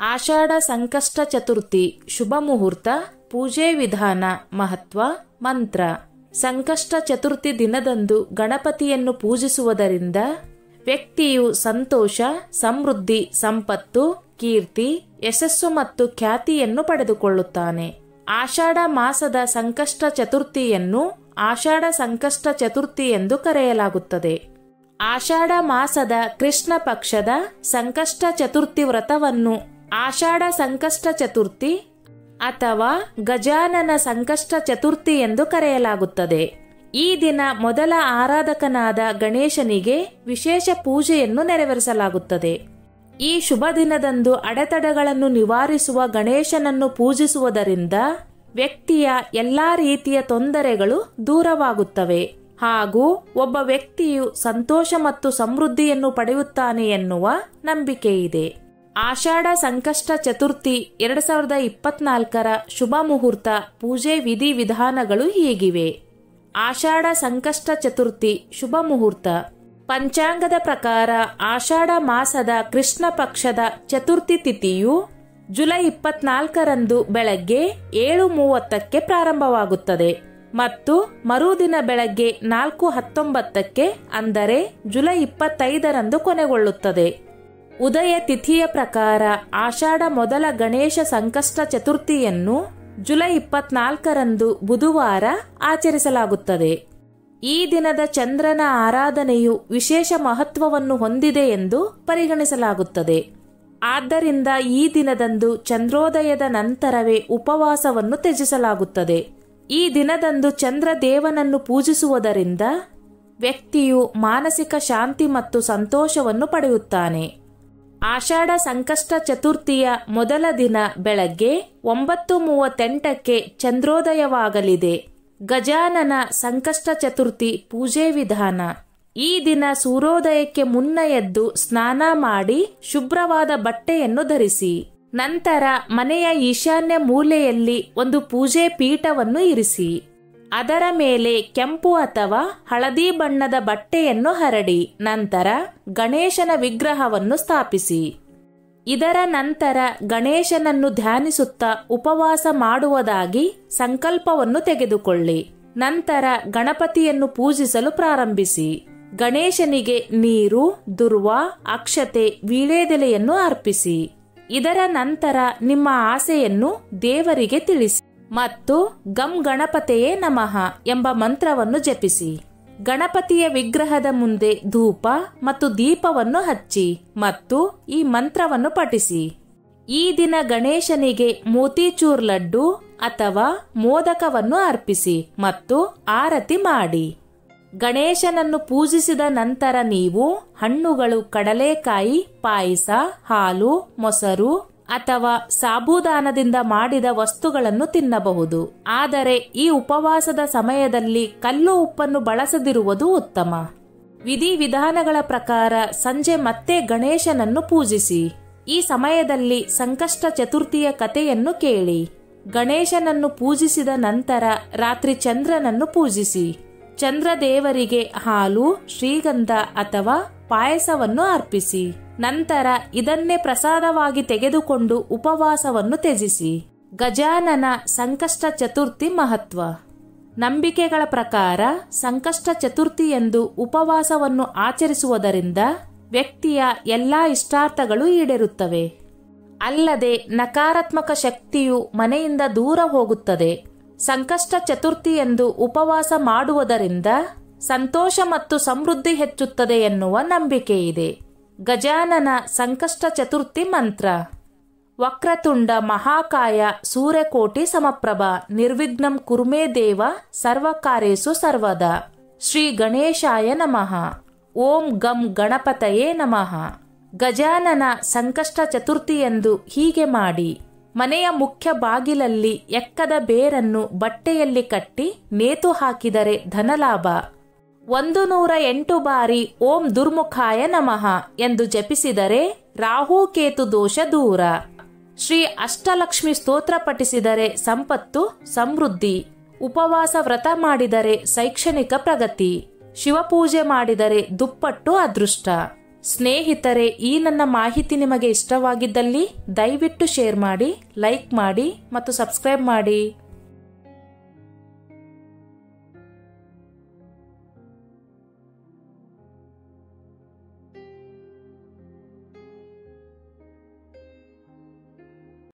ಆಷಾಢ ಸಂಕಷ್ಟ ಚತುರ್ಥಿ ಶುಭ ಮುಹೂರ್ತ, ಪೂಜೆ ವಿಧಾನ, ಮಹತ್ವ, ಮಂತ್ರ. ಸಂಕಷ್ಟ ಚತುರ್ಥಿ ದಿನದಂದು ಗಣಪತಿಯನ್ನು ಪೂಜಿಸುವುದರಿಂದ ವ್ಯಕ್ತಿಯು ಸಂತೋಷ, ಸಮೃದ್ಧಿ, ಸಂಪತ್ತು, ಕೀರ್ತಿ, ಯಶಸ್ಸು ಮತ್ತು ಖ್ಯಾತಿಯನ್ನು ಪಡೆದುಕೊಳ್ಳುತ್ತಾನೆ. ಆಷಾಢ ಮಾಸದ ಸಂಕಷ್ಟ ಚತುರ್ಥಿಯನ್ನು ಆಷಾಢ ಸಂಕಷ್ಟ ಚತುರ್ಥಿ ಎಂದು ಕರೆಯಲಾಗುತ್ತದೆ. ಆಷಾಢ ಮಾಸದ ಕೃಷ್ಣ ಪಕ್ಷದ ಸಂಕಷ್ಟ ಚತುರ್ಥಿ ವ್ರತವನ್ನು ಆಷಾಢ ಸಂಕಷ್ಟ ಚತುರ್ಥಿ ಅಥವಾ ಗಜಾನನ ಸಂಕಷ್ಟ ಚತುರ್ಥಿ ಎಂದು ಕರೆಯಲಾಗುತ್ತದೆ. ಈ ದಿನ ಮೊದಲ ಆರಾಧಕನಾದ ಗಣೇಶನಿಗೆ ವಿಶೇಷ ಪೂಜೆಯನ್ನು ನೆರವೇರಿಸಲಾಗುತ್ತದೆ. ಈ ಶುಭ ದಿನದಂದು ಅಡೆತಡೆಗಳನ್ನು ನಿವಾರಿಸುವ ಗಣೇಶನನ್ನು ಪೂಜಿಸುವುದರಿಂದ ವ್ಯಕ್ತಿಯ ಎಲ್ಲಾ ರೀತಿಯ ತೊಂದರೆಗಳು ದೂರವಾಗುತ್ತವೆ ಹಾಗೂ ಒಬ್ಬ ವ್ಯಕ್ತಿಯು ಸಂತೋಷ ಮತ್ತು ಸಮೃದ್ಧಿಯನ್ನು ಪಡೆಯುತ್ತಾನೆ ಎನ್ನುವ ನಂಬಿಕೆ ಇದೆ. ಆಷಾಢ ಸಂಕಷ್ಟ ಚತುರ್ಥಿ 2024ರ ಶುಭ ಮುಹೂರ್ತ, ಪೂಜೆ ವಿಧಿ ವಿಧಾನಗಳು ಹೀಗಿವೆ. ಆಷಾಢ ಸಂಕಷ್ಟ ಚತುರ್ಥಿ ಶುಭ ಮುಹೂರ್ತ. ಪಂಚಾಂಗದ ಪ್ರಕಾರ ಆಷಾಢ ಮಾಸದ ಕೃಷ್ಣ ಪಕ್ಷದ ಚತುರ್ಥಿ ತಿಥಿಯು ಜುಲೈ 24ರಂದು ಬೆಳಗ್ಗೆ 7:30ಕ್ಕೆ ಪ್ರಾರಂಭವಾಗುತ್ತದೆ ಮತ್ತು ಮರುದಿನ ಬೆಳಗ್ಗೆ 4:19ಕ್ಕೆ ಅಂದರೆ ಜುಲೈ 25ರಂದು ಕೊನೆಗೊಳ್ಳುತ್ತದೆ. ಉದಯ ತಿಥಿಯ ಪ್ರಕಾರ ಆಷಾಢ ಮೊದಲ ಗಣೇಶ ಸಂಕಷ್ಟ ಚತುರ್ಥಿಯನ್ನು ಜುಲೈ 24ರಂದು ಬುಧವಾರ ಆಚರಿಸಲಾಗುತ್ತದೆ. ಈ ದಿನದ ಚಂದ್ರನ ಆರಾಧನೆಯು ವಿಶೇಷ ಮಹತ್ವವನ್ನು ಹೊಂದಿದೆ ಎಂದು ಪರಿಗಣಿಸಲಾಗುತ್ತದೆ. ಆದ್ದರಿಂದ ಈ ದಿನದಂದು ಚಂದ್ರೋದಯದ ನಂತರವೇ ಉಪವಾಸವನ್ನು ತ್ಯಜಿಸಲಾಗುತ್ತದೆ. ಈ ದಿನದಂದು ಚಂದ್ರದೇವನನ್ನು ಪೂಜಿಸುವುದರಿಂದ ವ್ಯಕ್ತಿಯು ಮಾನಸಿಕ ಶಾಂತಿ ಮತ್ತು ಸಂತೋಷವನ್ನು ಪಡೆಯುತ್ತಾನೆ. ಆಷಾಢ ಸಂಕಷ್ಟ ಚತುರ್ಥಿಯ ಮೊದಲ ದಿನ ಬೆಳಗ್ಗೆ 9:38ಕ್ಕೆ ಚಂದ್ರೋದಯವಾಗಲಿದೆ. ಗಜಾನನ ಸಂಕಷ್ಟ ಚತುರ್ಥಿ ಪೂಜೆ ವಿಧಾನ. ಈ ದಿನ ಸೂರ್ಯೋದಯಕ್ಕೆ ಮುನ್ನ ಎದ್ದು ಸ್ನಾನ ಮಾಡಿ ಶುಭ್ರವಾದ ಬಟ್ಟೆಯನ್ನು ಧರಿಸಿ ನಂತರ ಮನೆಯ ಈಶಾನ್ಯ ಮೂಲೆಯಲ್ಲಿ ಒಂದು ಪೂಜೆ ಪೀಠವನ್ನು ಇರಿಸಿ ಅದರ ಮೇಲೆ ಕೆಂಪು ಅಥವಾ ಹಳದಿ ಬಣ್ಣದ ಬಟ್ಟೆಯನ್ನು ಹರಡಿ ನಂತರ ಗಣೇಶನ ವಿಗ್ರಹವನ್ನು ಸ್ಥಾಪಿಸಿ. ಇದರ ನಂತರ ಗಣೇಶನನ್ನು ಧ್ಯಾನಿಸುತ್ತಾ ಉಪವಾಸ ಮಾಡುವುದಾಗಿ ಸಂಕಲ್ಪವನ್ನು ತೆಗೆದುಕೊಳ್ಳಿ. ನಂತರ ಗಣಪತಿಯನ್ನು ಪೂಜಿಸಲು ಪ್ರಾರಂಭಿಸಿ. ಗಣೇಶನಿಗೆ ನೀರು, ದುರ್ವ, ಅಕ್ಷತೆ, ವೀಳ್ಯದೆಲೆಯನ್ನು ಅರ್ಪಿಸಿ. ಇದರ ನಂತರ ನಿಮ್ಮ ಆಸೆಯನ್ನು ದೇವರಿಗೆ ತಿಳಿಸಿ ಮತ್ತು ಗಂ ಗಣಪತಿಯೇ ನಮಃ ಎಂಬ ಮಂತ್ರವನ್ನು ಜಪಿಸಿ. ಗಣಪತಿಯ ವಿಗ್ರಹದ ಮುಂದೆ ಧೂಪ ಮತ್ತು ದೀಪವನ್ನು ಹಚ್ಚಿ ಮತ್ತು ಈ ಮಂತ್ರವನ್ನು ಪಠಿಸಿ. ಈ ದಿನ ಗಣೇಶನಿಗೆ ಮೋತಿಚೂರ್ ಲಡ್ಡು ಅಥವಾ ಮೋದಕವನ್ನು ಅರ್ಪಿಸಿ ಮತ್ತು ಆರತಿ ಮಾಡಿ. ಗಣೇಶನನ್ನು ಪೂಜಿಸಿದ ನಂತರ ನೀವು ಹಣ್ಣುಗಳು, ಕಡಲೆಕಾಯಿ, ಪಾಯಸ, ಹಾಲು, ಮೊಸರು ಅಥವಾ ಸಾಬೂದಾನದಿಂದ ಮಾಡಿದ ವಸ್ತುಗಳನ್ನು ತಿನ್ನಬಹುದು. ಆದರೆ ಈ ಉಪವಾಸದ ಸಮಯದಲ್ಲಿ ಕಲ್ಲು ಉಪ್ಪನ್ನು ಬಳಸದಿರುವುದು ಉತ್ತಮ. ವಿಧಿವಿಧಾನಗಳ ಪ್ರಕಾರ ಸಂಜೆ ಮತ್ತೆ ಗಣೇಶನನ್ನು ಪೂಜಿಸಿ. ಈ ಸಮಯದಲ್ಲಿ ಸಂಕಷ್ಟ ಚತುರ್ಥಿಯ ಕಥೆಯನ್ನು ಕೇಳಿ. ಗಣೇಶನನ್ನು ಪೂಜಿಸಿದ ನಂತರ ರಾತ್ರಿ ಚಂದ್ರನನ್ನು ಪೂಜಿಸಿ. ಚಂದ್ರದೇವರಿಗೆ ಹಾಲು, ಶ್ರೀಗಂಧ ಅಥವಾ ಪಾಯಸವನ್ನು ಅರ್ಪಿಸಿ. ನಂತರ ಇದನ್ನೇ ಪ್ರಸಾದವಾಗಿ ತೆಗೆದುಕೊಂಡು ಉಪವಾಸವನ್ನು ತ್ಯಜಿಸಿ. ಗಜಾನನ ಸಂಕಷ್ಟ ಚತುರ್ಥಿ ಮಹತ್ವ. ನಂಬಿಕೆಗಳ ಪ್ರಕಾರ ಸಂಕಷ್ಟ ಚತುರ್ಥಿಯಂದು ಉಪವಾಸವನ್ನು ಆಚರಿಸುವುದರಿಂದ ವ್ಯಕ್ತಿಯ ಎಲ್ಲಾ ಇಷ್ಟಾರ್ಥಗಳು ಈಡೇರುತ್ತವೆ. ಅಲ್ಲದೆ ನಕಾರಾತ್ಮಕ ಶಕ್ತಿಯು ಮನೆಯಿಂದ ದೂರ ಹೋಗುತ್ತದೆ. ಸಂಕಷ್ಟ ಚತುರ್ಥಿಯಂದು ಉಪವಾಸ ಮಾಡುವುದರಿಂದ ಸಂತೋಷ ಮತ್ತು ಸಮೃದ್ಧಿ ಹೆಚ್ಚುತ್ತದೆ ಎನ್ನುವ ನಂಬಿಕೆ ಇದೆ. ಗಜಾನನ ಸಂಕಷ್ಟ ಚತುರ್ಥಿ ಮಂತ್ರ. ವಕ್ರತುಂಡ ಮಹಾಕಾಯ ಸೂರ್ಯಕೋಟಿ ಸಮಪ್ರಭ ನಿರ್ವಿಘ್ನಂ ಕುರ್ಮೇ ದೇವ ಸರ್ವಕಾರ್ಯೇಷು ಸರ್ವದಾ. ಶ್ರೀ ಗಣೇಶಾಯ ನಮಃ. ಓಂ ಗಂ ಗಣಪತಯೇ ನಮಃ. ಗಜಾನನ ಸಂಕಷ್ಟ ಚತುರ್ಥಿಯಂದು ಹೀಗೆ ಮಾಡಿ. ಮನೆಯ ಮುಖ್ಯ ಬಾಗಿಲಲ್ಲಿ ಎಕ್ಕದ ಬೇರನ್ನು ಬಟ್ಟೆಯಲ್ಲಿ ಕಟ್ಟಿ ನೇತು ಹಾಕಿದರೆ ಧನಲಾಭ. 108 ಬಾರಿ ಓಂ ದುರ್ಮುಖಾಯ ನಮಃ ಎಂದು ಜಪಿಸಿದರೆ ರಾಹು ಕೇತು ದೋಷ ದೂರ. ಶ್ರೀ ಅಷ್ಟಲಕ್ಷ್ಮಿ ಸ್ತೋತ್ರ ಪಠಿಸಿದರೆ ಸಂಪತ್ತು, ಸಮೃದ್ಧಿ. ಉಪವಾಸ ವ್ರತ ಮಾಡಿದರೆ ಶೈಕ್ಷಣಿಕ ಪ್ರಗತಿ. ಶಿವಪೂಜೆ ಮಾಡಿದರೆ ದುಪ್ಪಟ್ಟು ಅದೃಷ್ಟ. ಸ್ನೇಹಿತರೆ, ಈ ನನ್ನ ಮಾಹಿತಿ ನಿಮಗೆ ಇಷ್ಟವಾಗಿದ್ದಲ್ಲಿ ದಯವಿಟ್ಟು ಶೇರ್ ಮಾಡಿ, ಲೈಕ್ ಮಾಡಿ ಮತ್ತು ಸಬ್ಸ್ಕ್ರೈಬ್ ಮಾಡಿ.